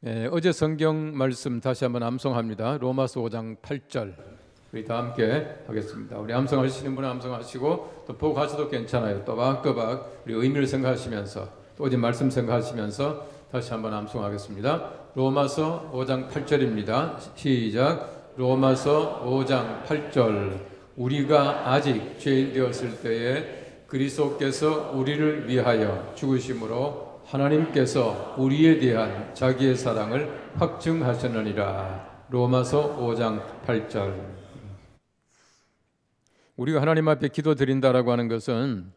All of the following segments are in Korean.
어제 성경 말씀 다시 한번 암송합니다. 로마서 5장 8절 우리 다 함께 하겠습니다. 우리 암송하시는 분은 암송하시고 또 보고 하셔도 괜찮아요. 또박또박 우리 의미를 생각하시면서 또 어제 말씀 생각하시면서 다시 한번 암송하겠습니다. 로마서 5장 8절입니다. 시작. 로마서 5장 8절 우리가 아직 죄인 되었을 때에 그리스도께서 우리를 위하여 죽으심으로 하나님께서 우리에 대한 자기의 사랑을 확증하셨느니라. 로마서 5장 8절. 우리가 하나님 앞에 기도 드린다라고 하는 것은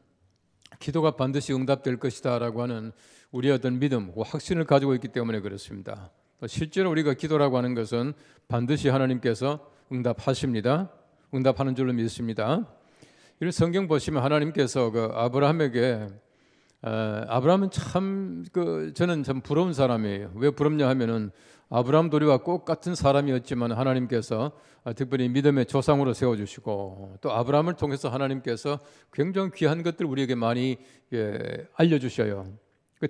기도가 반드시 응답될 것이다라고 하는 우리의 어떤 믿음, 확신을 가지고 있기 때문에 그렇습니다. 실제로 우리가 기도라고 하는 것은 반드시 하나님께서 응답하십니다. 응답하는 줄로 믿습니다. 이런 성경 보시면 하나님께서 아브라함에게 아브라함은 참 저는 참 부러운 사람이에요. 왜 부럽냐 하면은 아브라함도 우리와 꼭 같은 사람이었지만 하나님께서 특별히 믿음의 조상으로 세워주시고 또 아브라함을 통해서 하나님께서 굉장히 귀한 것들 우리에게 많이 알려주셔요.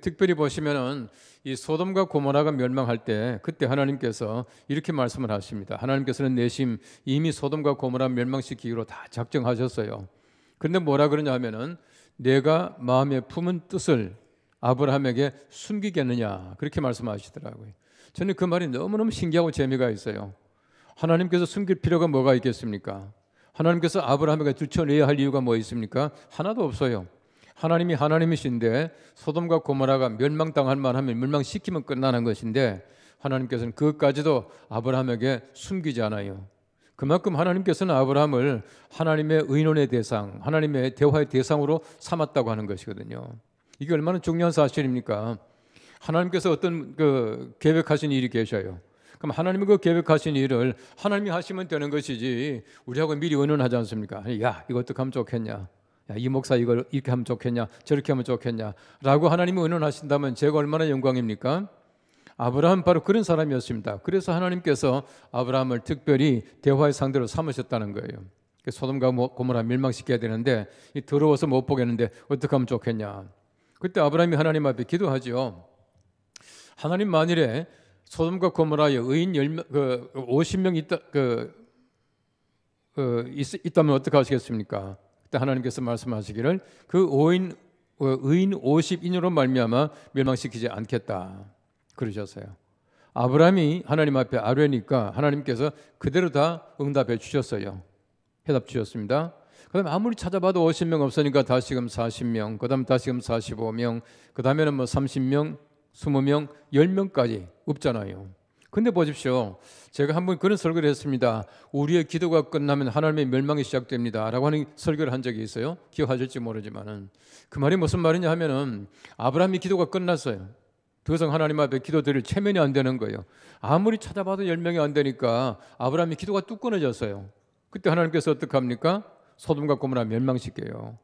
특별히 보시면은 이 소돔과 고모라가 멸망할 때 그때 하나님께서 이렇게 말씀을 하십니다. 하나님께서는 내심 이미 소돔과 고모라 멸망시키기로 다 작정하셨어요. 그런데 뭐라 그러냐 하면은 내가 마음에 품은 뜻을 아브라함에게 숨기겠느냐 그렇게 말씀하시더라고요. 저는 그 말이 너무너무 신기하고 재미가 있어요. 하나님께서 숨길 필요가 뭐가 있겠습니까? 하나님께서 아브라함에게 들춰내야 할 이유가 뭐 있습니까? 하나도 없어요. 하나님이 하나님이신데 소돔과 고모라가 멸망당할 만하면 멸망시키면 끝나는 것인데 하나님께서는 그것까지도 아브라함에게 숨기지 않아요. 그만큼 하나님께서는 아브라함을 하나님의 의논의 대상, 하나님의 대화의 대상으로 삼았다고 하는 것이거든요. 이게 얼마나 중요한 사실입니까? 하나님께서 어떤 계획하신 일이 계셔요. 그럼 하나님이 그 계획하신 일을 하나님이 하시면 되는 것이지 우리하고 미리 의논하지 않습니까? 야, 이거 어떻게 하면 좋겠냐? 야, 이 목사 이걸 이렇게 하면 좋겠냐? 저렇게 하면 좋겠냐? 라고 하나님이 의논하신다면 제가 얼마나 영광입니까? 아브라함은 바로 그런 사람이었습니다. 그래서 하나님께서 아브라함을 특별히 대화의 상대로 삼으셨다는 거예요. 소돔과 고모라 멸망시켜야 되는데 더러워서 못 보겠는데 어떻게 하면 좋겠냐. 그때 아브라함이 하나님 앞에 기도하죠. 하나님 만일에 소돔과 고모라에 의인 50명 있다면 어떻게 하시겠습니까? 그때 하나님께서 말씀하시기를 그 의인 50인으로 말미암아 멸망시키지 않겠다. 그러셨어요. 아브라함이 하나님 앞에 아뢰니까 하나님께서 그대로 다 응답해 주셨어요. 해답 주셨습니다. 그 다음에 아무리 찾아봐도 50명 없으니까 다시금 40명, 그 다음 다시금 45명, 그 다음에는 30명, 20명, 10명까지 없잖아요. 근데 보십시오. 제가 한번 그런 설교를 했습니다. 우리의 기도가 끝나면 하나님의 멸망이 시작됩니다 라고 하는 설교를 한 적이 있어요. 기억하실지 모르지만은 그 말이 무슨 말이냐 하면은 아브라함이 기도가 끝났어요. 더 이상 하나님 앞에 기도드릴 체면이 안 되는 거예요. 아무리 찾아봐도 10명이 안 되니까 아브라함이 기도가 뚝 끊어졌어요. 그때 하나님께서 어떻게 합니까? 소돔과 고모라 멸망시켜요.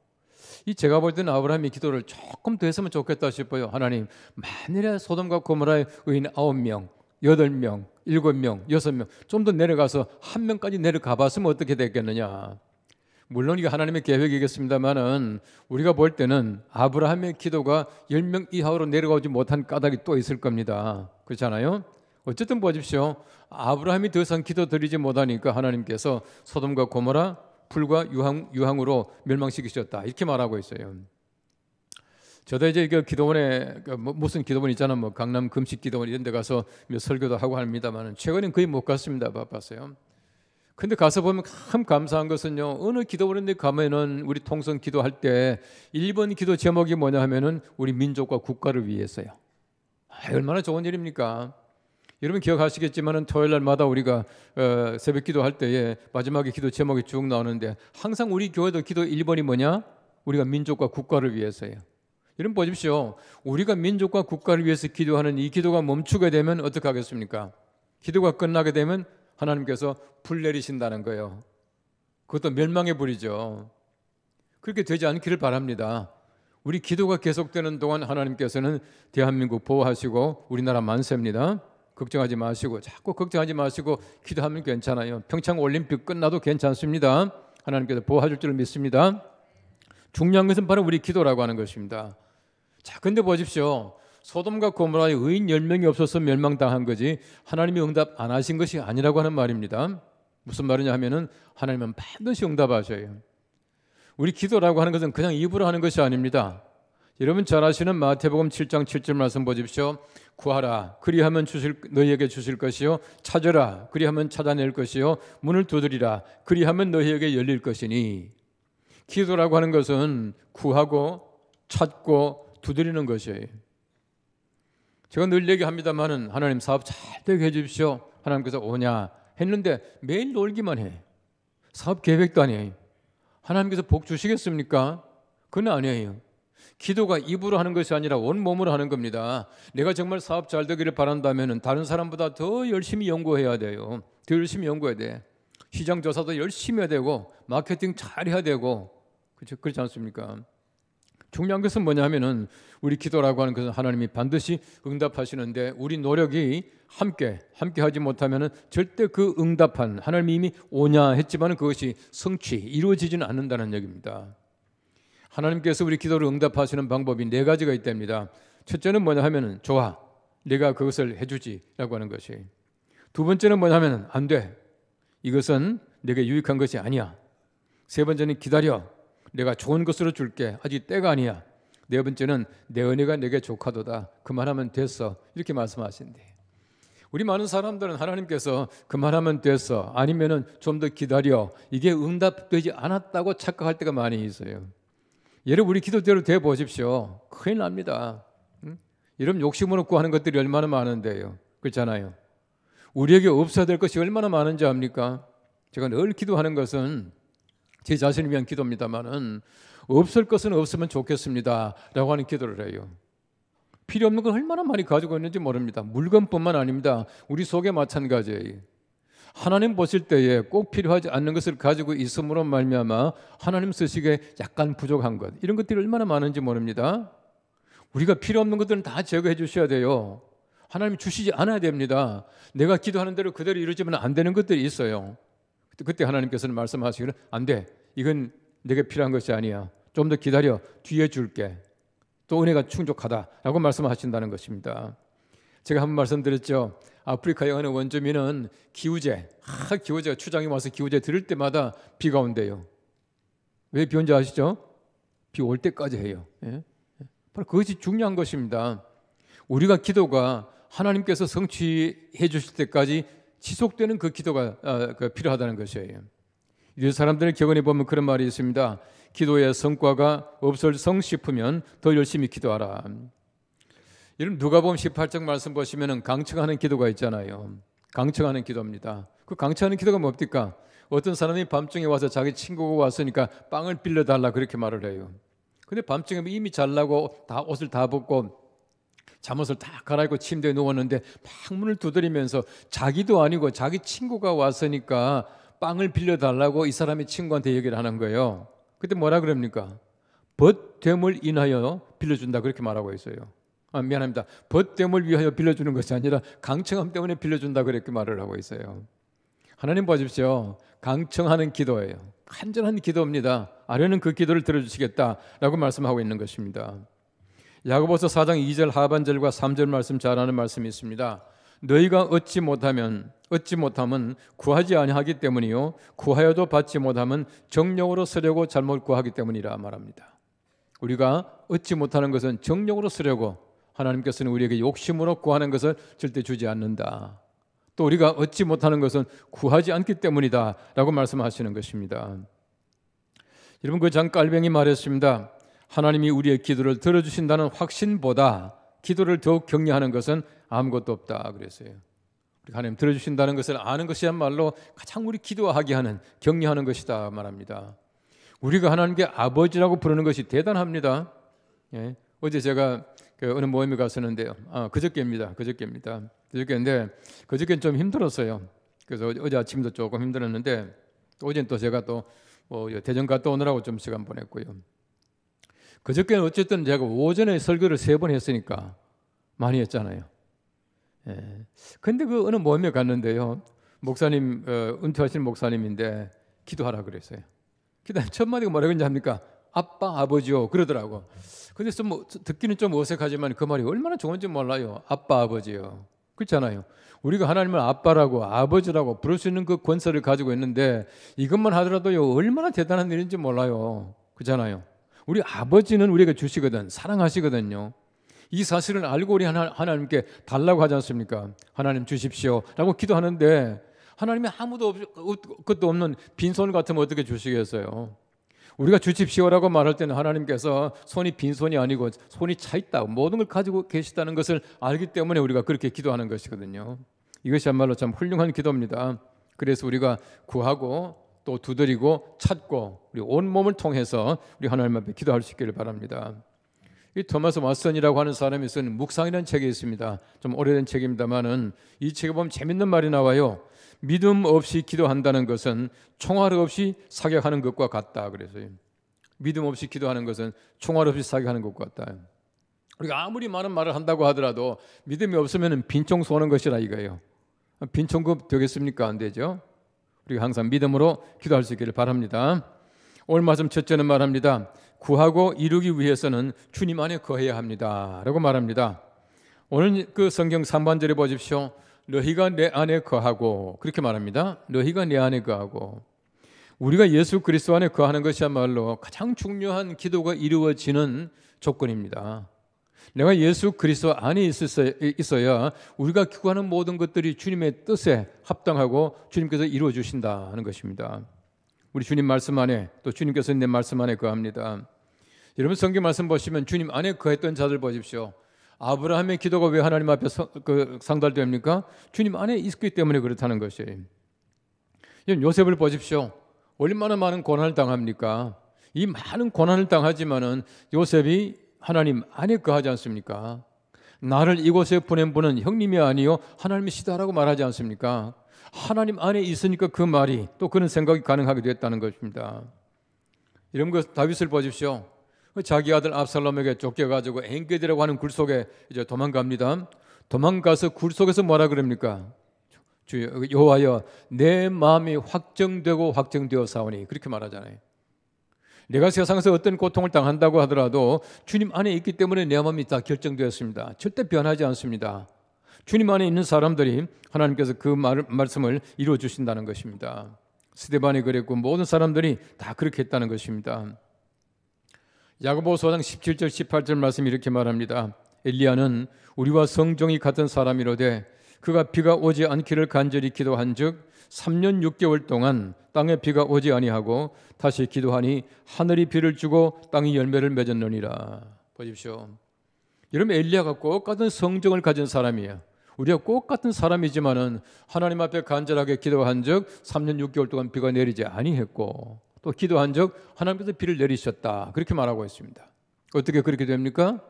제가 볼 때는 아브라함이 기도를 조금 더 했으면 좋겠다 싶어요. 하나님, 만일에 소돔과 고모라의 의인 9명, 8명, 7명, 6명 좀 더 내려가서 1명까지 내려가 봤으면 어떻게 됐겠느냐. 물론 이게 하나님의 계획이겠습니다만은 우리가 볼 때는 아브라함의 기도가 10명 이하로 내려가지 못한 까닭이 또 있을 겁니다. 그렇잖아요? 어쨌든 보십시오. 아브라함이 더 이상 기도 드리지 못하니까 하나님께서 소돔과 고모라 불과 유황으로 멸망시키셨다. 이렇게 말하고 있어요. 저도 이제 기도원에 무슨 기도원 있잖아. 강남 금식 기도원 이런 데 가서 설교도 하고 합니다만 최근엔 거의 못 갔습니다. 바빴어요. 근데 가서 보면 참 감사한 것은요. 어느 기도원에 가면은 우리 통성 기도할 때 1번 기도 제목이 뭐냐 하면은 우리 민족과 국가를 위해서요. 얼마나 좋은 일입니까? 여러분 기억하시겠지만은 토요일 날마다 우리가 새벽 기도할 때에 마지막에 기도 제목이 쭉 나오는데 항상 우리 교회도 기도 1번이 뭐냐? 우리가 민족과 국가를 위해서예요. 여러분 보십시오. 우리가 민족과 국가를 위해서 기도하는 이 기도가 멈추게 되면 어떻게 하겠습니까? 기도가 끝나게 되면 하나님께서 불 내리신다는 거예요. 그것도 멸망의 불이죠. 그렇게 되지 않기를 바랍니다. 우리 기도가 계속되는 동안 하나님께서는 대한민국 보호하시고 우리나라 만세입니다. 걱정하지 마시고 자꾸 걱정하지 마시고 기도하면 괜찮아요. 평창올림픽 끝나도 괜찮습니다. 하나님께서 보호하실 줄 믿습니다. 중요한 것은 바로 우리 기도라고 하는 것입니다. 자, 근데 보십시오. 소돔과 고모라에 의인 10명이 없어서 멸망당한 거지 하나님이 응답 안 하신 것이 아니라고 하는 말입니다. 무슨 말이냐 하면은 하나님은 반드시 응답하셔요. 우리 기도라고 하는 것은 그냥 입으로 하는 것이 아닙니다. 여러분 잘 아시는 마태복음 7장 7절 말씀 보십시오. 구하라 그리하면 너희에게 주실 것이요 찾으라 그리하면 찾아낼 것이요 문을 두드리라 그리하면 너희에게 열릴 것이니. 기도라고 하는 것은 구하고 찾고 두드리는 것이에요. 제가 늘 얘기합니다마는 하나님 사업 잘 되게 해주십시오. 하나님께서 오냐 했는데 매일 놀기만 해. 사업 계획도 아니에요. 하나님께서 복 주시겠습니까? 그건 아니에요. 기도가 입으로 하는 것이 아니라 온몸으로 하는 겁니다. 내가 정말 사업 잘 되기를 바란다면 다른 사람보다 더 열심히 연구해야 돼요. 더 열심히 연구해야 돼. 시장 조사도 열심히 해야 되고 마케팅 잘 해야 되고 그렇지 않습니까? 중요한 것은 뭐냐 하면은 우리 기도라고 하는 것은 하나님이 반드시 응답하시는데 우리 노력이 함께 하지 못하면은 절대 그 응답한 하나님이 이미 오냐 했지만 그것이 성취 이루어지지는 않는다는 얘기입니다. 하나님께서 우리 기도를 응답하시는 방법이 4가지가 있답니다. 첫째는 뭐냐 하면은 좋아 내가 그것을 해주지라고 하는 것이. 두 번째는 뭐냐 하면은 안 돼 이것은 내게 유익한 것이 아니야. 세 번째는 기다려 내가 좋은 것으로 줄게 아직 때가 아니야. 네 번째는 내 은혜가 내게 족하도다 그만하면 됐어 이렇게 말씀하신대. 우리 많은 사람들은 하나님께서 그만하면 됐어 아니면은 좀 더 기다려 이게 응답되지 않았다고 착각할 때가 많이 있어요. 여러분 우리 기도대로 돼 보십시오. 큰일 납니다. 여러분 욕심으로 구하는 것들이 얼마나 많은데요. 그렇잖아요. 우리에게 없어야 될 것이 얼마나 많은지 압니까? 제가 늘 기도하는 것은 제 자신을 위한 기도입니다만은 없을 것은 없으면 좋겠습니다 라고 하는 기도를 해요. 필요 없는 걸 얼마나 많이 가지고 있는지 모릅니다. 물건뿐만 아닙니다. 우리 속에 마찬가지예요. 하나님 보실 때에 꼭 필요하지 않는 것을 가지고 있음으로 말미암아 하나님 쓰시기에 약간 부족한 것 이런 것들이 얼마나 많은지 모릅니다. 우리가 필요 없는 것들은 다 제거해 주셔야 돼요. 하나님 주시지 않아야 됩니다. 내가 기도하는 대로 그대로 이루어지면 안 되는 것들이 있어요. 그때 하나님께서는 말씀하시기를 안 돼. 이건 내게 필요한 것이 아니야. 좀 더 기다려. 뒤에 줄게. 또 은혜가 충족하다라고 말씀하신다는 것입니다. 제가 한번 말씀드렸죠. 아프리카에 어느 원주민은 기후제가 추장이 와서 기후제 들을 때마다 비가 온대요. 왜 비 온지 아시죠? 비 올 때까지 해요. 예? 바로 그것이 중요한 것입니다. 우리가 기도가 하나님께서 성취해 주실 때까지 지속되는 그 기도가 필요하다는 것이에요. 이 사람들의 격언에 보면 그런 말이 있습니다. 기도의 성과가 없을성 싶으면 더 열심히 기도하라. 여러분 누가복음 18장 말씀 보시면은 강청하는 기도가 있잖아요. 강청하는 기도입니다. 그 강청하는 기도가 뭡니까? 어떤 사람이 밤중에 와서 자기 친구가 왔으니까 빵을 빌려달라 그렇게 말을 해요. 근데 밤중에 이미 잘나고 다 옷을 다 벗고 잠옷을 다 갈아입고 침대에 누웠는데 막 문을 두드리면서 자기도 아니고 자기 친구가 왔으니까 빵을 빌려달라고 이 사람이 친구한테 얘기를 하는 거예요. 그때 뭐라 그럽니까? 벗됨을 인하여 빌려준다 그렇게 말하고 있어요. 미안합니다. 벗됨을 위하여 빌려주는 것이 아니라 강청함 때문에 빌려준다 그렇게 말을 하고 있어요. 하나님 보십시오. 강청하는 기도예요. 간절한 기도입니다. 아뢰는 그 기도를 들어주시겠다라고 말씀하고 있는 것입니다. 야고보서 4장 2절 하반절과 3절 말씀 잘 아는 말씀이 있습니다. 너희가 얻지 못하면 구하지 아니하기 때문이요 구하여도 받지 못하면 정욕으로 쓰려고 잘못 구하기 때문이라 말합니다. 우리가 얻지 못하는 것은 정욕으로 쓰려고 하나님께서는 우리에게 욕심으로 구하는 것을 절대 주지 않는다. 또 우리가 얻지 못하는 것은 구하지 않기 때문이다 라고 말씀하시는 것입니다. 여러분 그 장깔뱅이 말했습니다. 하나님이 우리의 기도를 들어주신다는 확신보다 기도를 더욱 격려하는 것은 아무것도 없다 그랬어요. 하나님 들어주신다는 것을 아는 것이야말로 가장 우리 기도하게 하는 격려하는 것이다 말합니다. 우리가 하나님께 아버지라고 부르는 것이 대단합니다. 예. 어제 제가 어느 모임에 갔었는데요. 그저께인데 그저께는 좀 힘들었어요. 그래서 어제 아침도 조금 힘들었는데 어제는 또 제가 또 대전 갔다 오느라고 좀 시간 보냈고요. 그저께는 어쨌든 제가 오전에 설교를 3번 했으니까 많이 했잖아요. 예. 근데 그 어느 모임에 갔는데요. 목사님 은퇴하신 목사님인데 기도하라 그랬어요. 기도 첫 마디가 뭐라고 했는지 합니까? 아빠, 아버지요 그러더라고. 근데 좀 듣기는 좀 어색하지만 그 말이 얼마나 좋은지 몰라요. 아빠, 아버지요. 그렇잖아요. 우리가 하나님을 아빠라고 아버지라고 부를 수 있는 그 권세를 가지고 있는데 이것만 하더라도요 얼마나 대단한 일인지 몰라요. 그렇잖아요. 우리 아버지는 우리에게 주시거든, 사랑하시거든요. 이 사실을 알고 우리 하나님께 달라고 하지 않습니까? 하나님 주십시오 라고 기도하는데 하나님이 아무도 것도 없는 빈손 같으면 어떻게 주시겠어요? 우리가 주십시오라고 말할 때는 하나님께서 손이 빈손이 아니고 손이 차 있다, 모든 걸 가지고 계시다는 것을 알기 때문에 우리가 그렇게 기도하는 것이거든요. 이것이야말로 참 훌륭한 기도입니다. 그래서 우리가 구하고 또 두드리고 찾고 우리 온몸을 통해서 우리 하나님 앞에 기도할 수 있기를 바랍니다. 이 토마스 왓슨이라고 하는 사람이 쓴 묵상이라는 책이 있습니다. 좀 오래된 책입니다만은 이 책에 보면 재밌는 말이 나와요. 믿음 없이 기도한다는 것은 총알 없이 사격하는 것과 같다. 그래서요. 믿음 없이 기도하는 것은 총알 없이 사격하는 것과 같다. 우리가 아무리 많은 말을 한다고 하더라도 믿음이 없으면 빈총 쏘는 것이라 이거예요. 빈총급 되겠습니까? 안 되죠. 우리가 항상 믿음으로 기도할 수 있기를 바랍니다. 오늘 말씀 첫째는 말합니다. 구하고 이루기 위해서는 주님 안에 거해야 합니다 라고 말합니다. 오늘 그 성경 3반절에 보십시오. 너희가 내 안에 거하고 그렇게 말합니다. 너희가 내 안에 거하고. 우리가 예수 그리스도 안에 거하는 것이야말로 가장 중요한 기도가 이루어지는 조건입니다. 내가 예수 그리스도 안에 있어야 우리가 구하는 모든 것들이 주님의 뜻에 합당하고 주님께서 이루어 주신다는 것입니다. 우리 주님 말씀 안에 또 주님께서 내 말씀 안에 거합니다. 여러분 성경 말씀 보시면 주님 안에 거했던 자들 보십시오. 아브라함의 기도가 왜 하나님 앞에 상달됩니까? 주님 안에 있기 때문에 그렇다는 것이에요. 요셉을 보십시오. 얼마나 많은 고난을 당합니까? 이 많은 고난을 당하지만은 요셉이 하나님 안에 거하지 않습니까? 나를 이곳에 보낸 분은 형님이 아니요 하나님이시다라고 말하지 않습니까? 하나님 안에 있으니까 그 말이 또 그런 생각이 가능하게 됐다는 것입니다. 이런 것 다윗을 보십시오. 자기 아들 압살롬에게 쫓겨가지고 엔게디라고 하는 굴 속에 이제 도망갑니다. 도망가서 굴 속에서 뭐라 그럽니까? 주 여호와여 내 마음이 확정되고 확정되어 사오니 그렇게 말하잖아요. 내가 세상에서 어떤 고통을 당한다고 하더라도 주님 안에 있기 때문에 내 마음이 다 결정되었습니다. 절대 변하지 않습니다. 주님 안에 있는 사람들이 하나님께서 그 말씀을 이루어 주신다는 것입니다. 스데반이 그랬고 모든 사람들이 다 그렇게 했다는 것입니다. 야고보서 4장 17절 18절 말씀이 이렇게 말합니다. 엘리야는 우리와 성정이 같은 사람이로되 그가 비가 오지 않기를 간절히 기도한즉 3년 6개월 동안 땅에 비가 오지 아니하고 다시 기도하니 하늘이 비를 주고 땅이 열매를 맺었느니라. 보십시오. 여러분 엘리야가 꼭 같은 성정을 가진 사람이에요. 우리가 꼭 같은 사람이지만은 하나님 앞에 간절하게 기도한즉 3년 6개월 동안 비가 내리지 아니했고 또 기도한즉 하나님께서 비를 내리셨다. 그렇게 말하고 있습니다. 어떻게 그렇게 됩니까?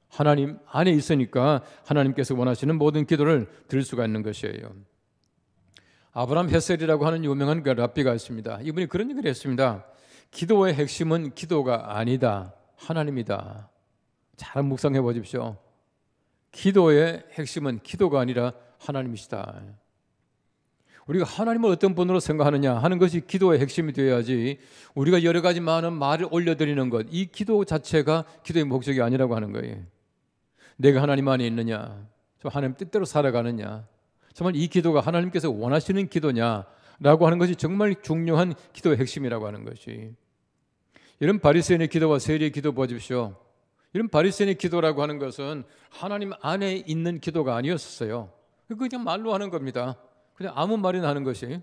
하나님 안에 있으니까 하나님께서 원하시는 모든 기도를 들을 수가 있는 것이에요. 아브라함 헤셀이라고 하는 유명한 그 랍비가 있습니다. 이분이 그런 얘기를 했습니다. 기도의 핵심은 기도가 아니다. 하나님이다. 잘 묵상해 보십시오. 기도의 핵심은 기도가 아니라 하나님이시다. 우리가 하나님을 어떤 분으로 생각하느냐 하는 것이 기도의 핵심이 되어야지 우리가 여러 가지 많은 말을 올려드리는 것, 이 기도 자체가 기도의 목적이 아니라고 하는 거예요. 내가 하나님 안에 있느냐, 저 하나님 뜻대로 살아가느냐, 정말 이 기도가 하나님께서 원하시는 기도냐라고 하는 것이 정말 중요한 기도의 핵심이라고 하는 것이. 이런 바리새인의 기도와 세리의 기도 보십시오. 이런 바리새인의 기도라고 하는 것은 하나님 안에 있는 기도가 아니었어요. 그냥 말로 하는 겁니다. 그냥 아무 말이나 하는 것이.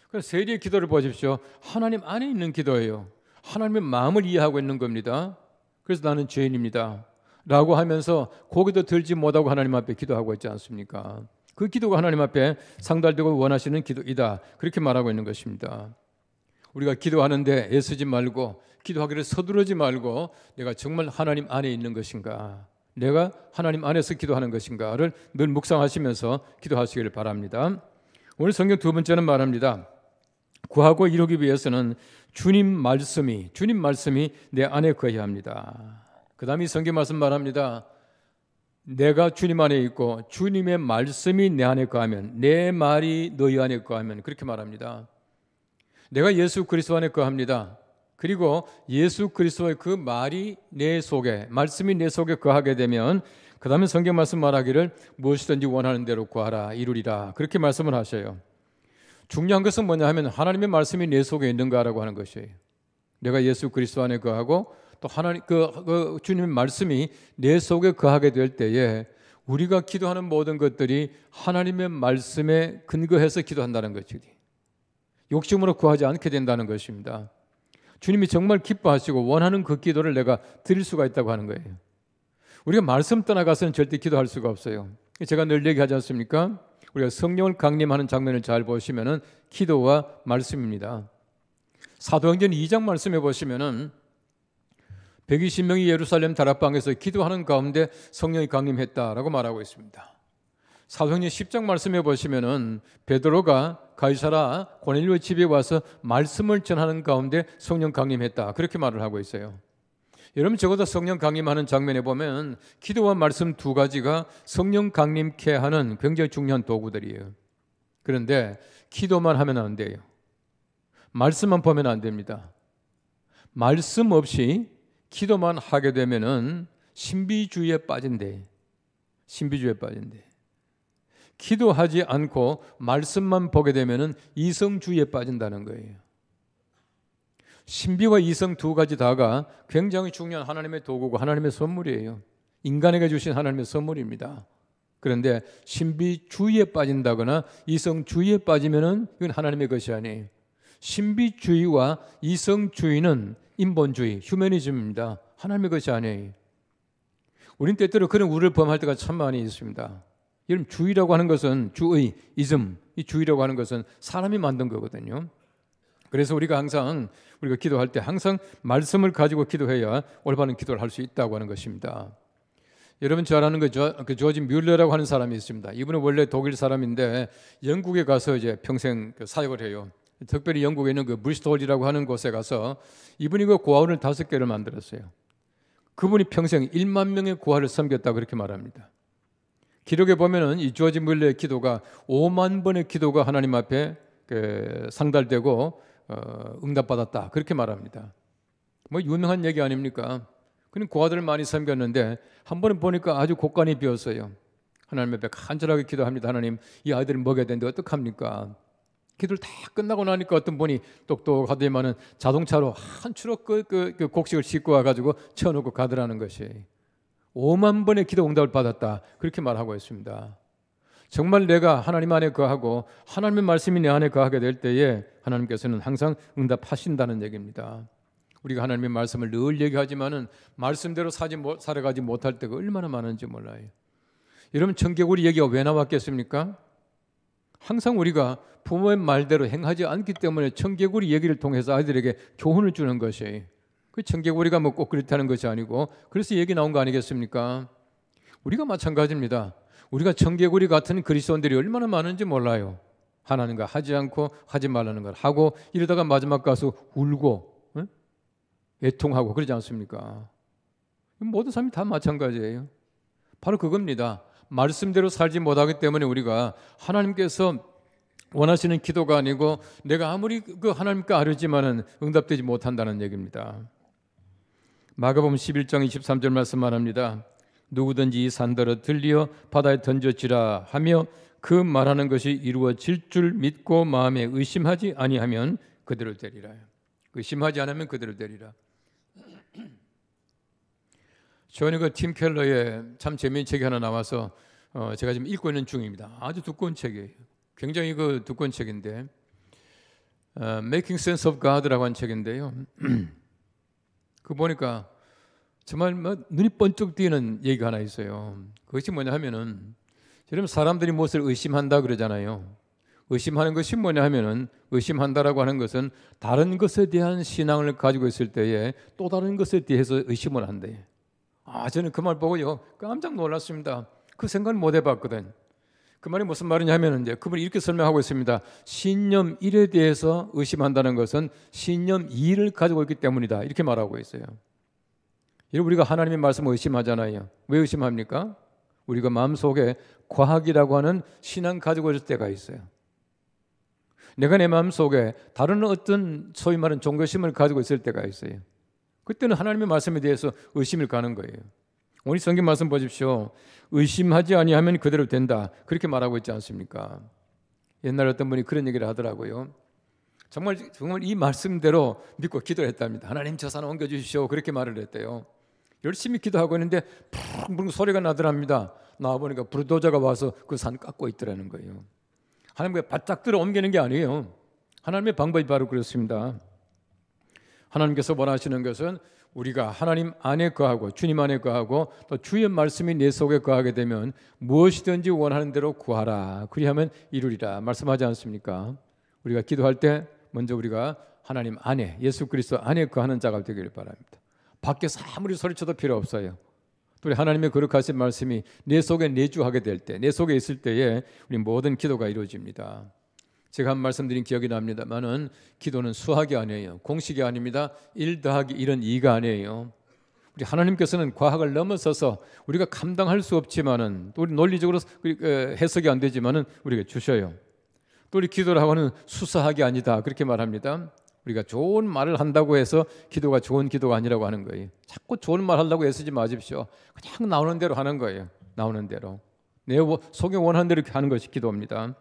그래서 세리의 기도를 보십시오. 하나님 안에 있는 기도예요. 하나님의 마음을 이해하고 있는 겁니다. 그래서 나는 죄인입니다 라고 하면서 고개도 들지 못하고 하나님 앞에 기도하고 있지 않습니까? 그 기도가 하나님 앞에 상달되고 원하시는 기도이다. 그렇게 말하고 있는 것입니다. 우리가 기도하는데 애쓰지 말고 기도하기를 서두르지 말고 내가 정말 하나님 안에 있는 것인가, 내가 하나님 안에서 기도하는 것인가를 늘 묵상하시면서 기도하시기를 바랍니다. 오늘 성경 두 번째는 말합니다. 구하고 이루기 위해서는 주님 말씀이 내 안에 거해야 합니다. 그 다음에 성경 말씀 말합니다. 내가 주님 안에 있고 주님의 말씀이 내 안에 거하면, 내 말이 너희 안에 거하면, 그렇게 말합니다. 내가 예수 그리스도 안에 거합니다. 그리고 예수 그리스도의 그 말이 내 속에, 말씀이 내 속에 거하게 되면 그 다음에 성경 말씀 말하기를 무엇이든지 원하는 대로 구하라 이루리라 그렇게 말씀을 하셔요. 중요한 것은 뭐냐 하면 하나님의 말씀이 내 속에 있는가라고 하는 것이에요. 내가 예수 그리스도 안에 거하고 또 하나님 그 주님의 말씀이 내 속에 거하게 될 때에 우리가 기도하는 모든 것들이 하나님의 말씀에 근거해서 기도한다는 것이지 욕심으로 구하지 않게 된다는 것입니다. 주님이 정말 기뻐하시고 원하는 그 기도를 내가 드릴 수가 있다고 하는 거예요. 우리가 말씀 떠나가서는 절대 기도할 수가 없어요. 제가 늘 얘기하지 않습니까? 우리가 성령을 강림하는 장면을 잘 보시면은 기도와 말씀입니다. 사도행전 2장 말씀해 보시면은 120명이 예루살렘 다락방에서 기도하는 가운데 성령이 강림했다라고 말하고 있습니다. 사도행전 10장 말씀해 보시면은 베드로가 가이사라 고넬료의 집에 와서 말씀을 전하는 가운데 성령 강림했다 그렇게 말을 하고 있어요. 여러분 적어도 성령 강림하는 장면에 보면 기도와 말씀 두 가지가 성령 강림케 하는 굉장히 중요한 도구들이에요. 그런데 기도만 하면 안 돼요. 말씀만 보면 안 됩니다. 말씀 없이 기도만 하게 되면은 신비주의에 빠진대. 신비주의에 빠진대. 기도하지 않고 말씀만 보게 되면은 이성주의에 빠진다는 거예요. 신비와 이성 두 가지 다가 굉장히 중요한 하나님의 도구고 하나님의 선물이에요. 인간에게 주신 하나님의 선물입니다. 그런데 신비주의에 빠진다거나 이성주의에 빠지면은 이건 하나님의 것이 아니에요. 신비주의와 이성주의는 인본주의, 휴머니즘입니다. 하나님의 것이 아니에요. 우린 때때로 그런 우를 범할 때가 참 많이 있습니다. 여러분 주의라고 하는 것은 주의, 이즘, 이 주의라고 하는 것은 사람이 만든 거거든요. 그래서 우리가 기도할 때 항상 말씀을 가지고 기도해야 올바른 기도를 할 수 있다고 하는 것입니다. 여러분 잘 아는 그 조지 뮬러라고 하는 사람이 있습니다. 이분은 원래 독일 사람인데 영국에 가서 이제 평생 사역을 해요. 특별히 영국에 있는 그 브리스톨이라고 하는 곳에 가서 이분이 그 고아원을 5개를 만들었어요. 그분이 평생 1만 명의 고아를 섬겼다 그렇게 말합니다. 기록에 보면은 이 조지 뮬러의 기도가 5만 번의 기도가 하나님 앞에 상달되고 응답받았다 그렇게 말합니다. 뭐 유명한 얘기 아닙니까? 그는 고아들을 많이 섬겼는데 한 번은 보니까 아주 곡간이 비었어요. 하나님 앞에 간절하게 기도합니다. 하나님 이 아이들을 먹여야 되는데 어떡합니까? 기도를 다 끝나고 나니까 어떤 분이 똑똑하더니만은 자동차로 한 추럭 그 곡식을 싣고 와가지고 채워놓고 가더라는 것이 5만 번의 기도 응답을 받았다 그렇게 말하고 있습니다. 정말 내가 하나님 안에 거하고 하나님의 말씀이 내 안에 거하게 될 때에 하나님께서는 항상 응답하신다는 얘기입니다. 우리가 하나님의 말씀을 늘 얘기하지만은 말씀대로 살아가지 못할 때가 얼마나 많은지 몰라요. 여러분 청개구리 얘기가 왜 나왔겠습니까? 항상 우리가 부모의 말대로 행하지 않기 때문에 청개구리 얘기를 통해서 아이들에게 교훈을 주는 것이에요. 그 청개구리가 뭐 꼭 그렇다는 것이 아니고 그래서 얘기 나온 거 아니겠습니까? 우리가 마찬가지입니다. 우리가 청개구리 같은 그리스도인들이 얼마나 많은지 몰라요. 하나님과 하지 않고 하지 말라는 걸 하고 이러다가 마지막 가서 울고 애통하고 그러지 않습니까? 모든 사람이 다 마찬가지예요. 바로 그겁니다. 말씀대로 살지 못하기 때문에 우리가 하나님께서 원하시는 기도가 아니고 내가 아무리 그 하나님께 아뢰지만은 응답되지 못한다는 얘기입니다. 마가복음 11장 23절 말씀 말합니다. 누구든지 이 산더러 들리어 바다에 던져지라 하며 그 말하는 것이 이루어질 줄 믿고 마음에 의심하지 아니하면 그대로 되리라. 의심하지 않으면 그대로 되리라. 저는 그 팀 켈러의 참 재미있는 책이 하나 나와서 제가 지금 읽고 있는 중입니다. 아주 두꺼운 책이에요. 굉장히 그 두꺼운 책인데 Making Sense of God라고 하는 책인데요. 그 보니까 정말 눈이 번쩍 뜨이는 얘기가 하나 있어요. 그것이 뭐냐 하면은 여러분 사람들이 무엇을 의심한다 그러잖아요. 의심하는 것이 뭐냐 하면은 의심한다라고 하는 것은 다른 것에 대한 신앙을 가지고 있을 때에 또 다른 것에 대해서 의심을 한대요. 저는 그 말 보고요 깜짝 놀랐습니다. 그 생각을 못 해봤거든. 그 말이 무슨 말이냐면은 이제 그분이 이렇게 설명하고 있습니다. 신념 1에 대해서 의심한다는 것은 신념 2를 가지고 있기 때문이다. 이렇게 말하고 있어요. 여러분 우리가 하나님의 말씀을 의심하잖아요. 왜 의심합니까? 우리가 마음속에 과학이라고 하는 신앙 가지고 있을 때가 있어요. 내가 내 마음속에 다른 어떤 소위 말하는 종교심을 가지고 있을 때가 있어요. 그때는 하나님의 말씀에 대해서 의심을 가는 거예요. 오늘 성경 말씀 보십시오. 의심하지 아니하면 그대로 된다. 그렇게 말하고 있지 않습니까? 옛날 어떤 분이 그런 얘기를 하더라고요. 정말 이 말씀대로 믿고 기도를 했답니다. 하나님 저 산 옮겨주십시오. 그렇게 말을 했대요. 열심히 기도하고 있는데 푹 소리가 나더랍니다. 나와보니까 불도저가 와서 그 산 깎고 있더라는 거예요. 하나님께 바짝 들어 옮기는 게 아니에요. 하나님의 방법이 바로 그렇습니다. 하나님께서 원하시는 것은 우리가 하나님 안에 거하고 주님 안에 거하고 또 주의 말씀이 내 속에 거하게 되면 무엇이든지 원하는 대로 구하라. 그리하면 이루리라 말씀하지 않습니까? 우리가 기도할 때 먼저 우리가 하나님 안에 예수 그리스도 안에 거하는 자가 되기를 바랍니다. 밖에서 아무리 소리쳐도 필요 없어요. 또 우리 하나님의 거룩하신 말씀이 내 속에 내주하게 될 때, 내 속에 있을 때에 우리 모든 기도가 이루어집니다. 제가 한 말씀드린 기억이 납니다만은 기도는 수학이 아니에요. 공식이 아닙니다. 1 더하기 1은 2가 아니에요. 우리 하나님께서는 과학을 넘어서서 우리가 감당할 수 없지만은 또 우리 논리적으로 해석이 안 되지만은 우리에게 주셔요. 또 우리 기도를 하고는 수사학이 아니다. 그렇게 말합니다. 우리가 좋은 말을 한다고 해서 기도가 좋은 기도가 아니라고 하는 거예요. 자꾸 좋은 말 하려고 애쓰지 마십시오. 그냥 나오는 대로 하는 거예요. 나오는 대로. 내 속에 원하는 대로 하는 것이 기도입니다.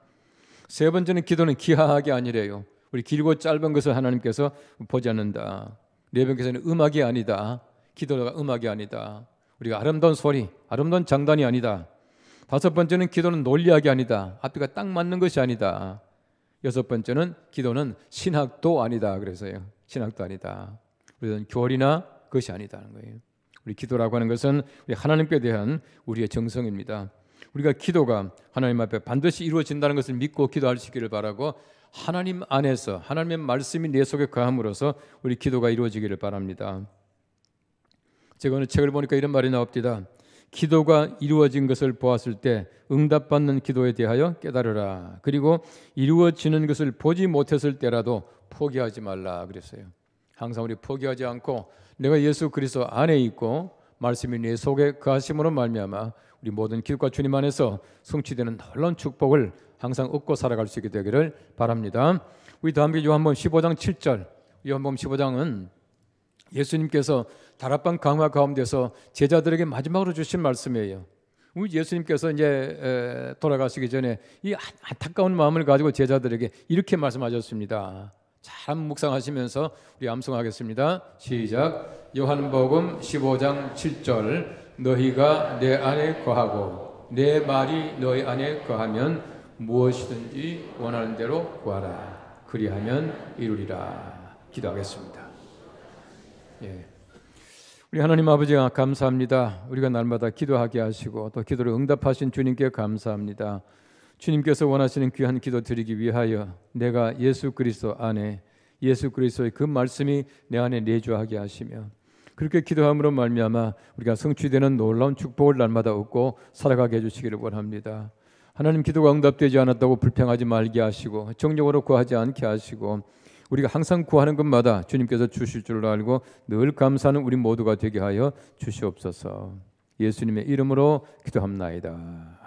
세 번째는 기도는 기하학이 아니래요. 우리 길고 짧은 것을 하나님께서 보지 않는다. 네 번째는 음악이 아니다. 기도가 음악이 아니다. 우리가 아름다운 소리, 아름다운 장단이 아니다. 다섯 번째는 기도는 논리학이 아니다. 앞뒤가 딱 맞는 것이 아니다. 여섯 번째는 기도는 신학도 아니다. 그래서요. 신학도 아니다. 우리는 교리나 그것이 아니다는 거예요. 우리 기도라고 하는 것은 우리 하나님께 대한 우리의 정성입니다. 우리가 기도가 하나님 앞에 반드시 이루어진다는 것을 믿고 기도할 수 있기를 바라고 하나님 안에서 하나님의 말씀이 내 속에 거함으로써 우리 기도가 이루어지기를 바랍니다. 제가 어느 책을 보니까 이런 말이 나옵니다. 기도가 이루어진 것을 보았을 때 응답받는 기도에 대하여 깨달으라. 그리고 이루어지는 것을 보지 못했을 때라도 포기하지 말라 그랬어요. 항상 우리 포기하지 않고 내가 예수 그리스도 안에 있고 말씀이 내 속에 거하심으로 말미암아 우리 모든 기도가 주님 안에서 성취되는 놀라운 축복을 항상 얻고 살아갈 수 있게 되기를 바랍니다. 우리 다음 요한복음 15장 7절. 요한복음 15장은 예수님께서 다락방 강화 가운데서 제자들에게 마지막으로 주신 말씀이에요. 우리 예수님께서 이제 돌아가시기 전에 이 안타까운 마음을 가지고 제자들에게 이렇게 말씀하셨습니다. 잘 묵상하시면서 우리 암송하겠습니다. 시작. 요한복음 15장 7절. 너희가 내 안에 거하고 내 말이 너희 안에 거하면 무엇이든지 원하는 대로 구하라. 그리하면 이루리라. 기도하겠습니다. 예. 우리 하나님 아버지가 감사합니다. 우리가 날마다 기도하게 하시고 또 기도를 응답하신 주님께 감사합니다. 주님께서 원하시는 귀한 기도 드리기 위하여 내가 예수 그리스도 안에 예수 그리스도의 그 말씀이 내 안에 내주하게 하시며 그렇게 기도함으로 말미암아 우리가 성취되는 놀라운 축복을 날마다 얻고 살아가게 해주시기를 원합니다. 하나님 기도가 응답되지 않았다고 불평하지 말게 하시고 정욕으로 구하지 않게 하시고 우리가 항상 구하는 것마다 주님께서 주실 줄 알고 늘 감사하는 우리 모두가 되게 하여 주시옵소서. 예수님의 이름으로 기도합나이다.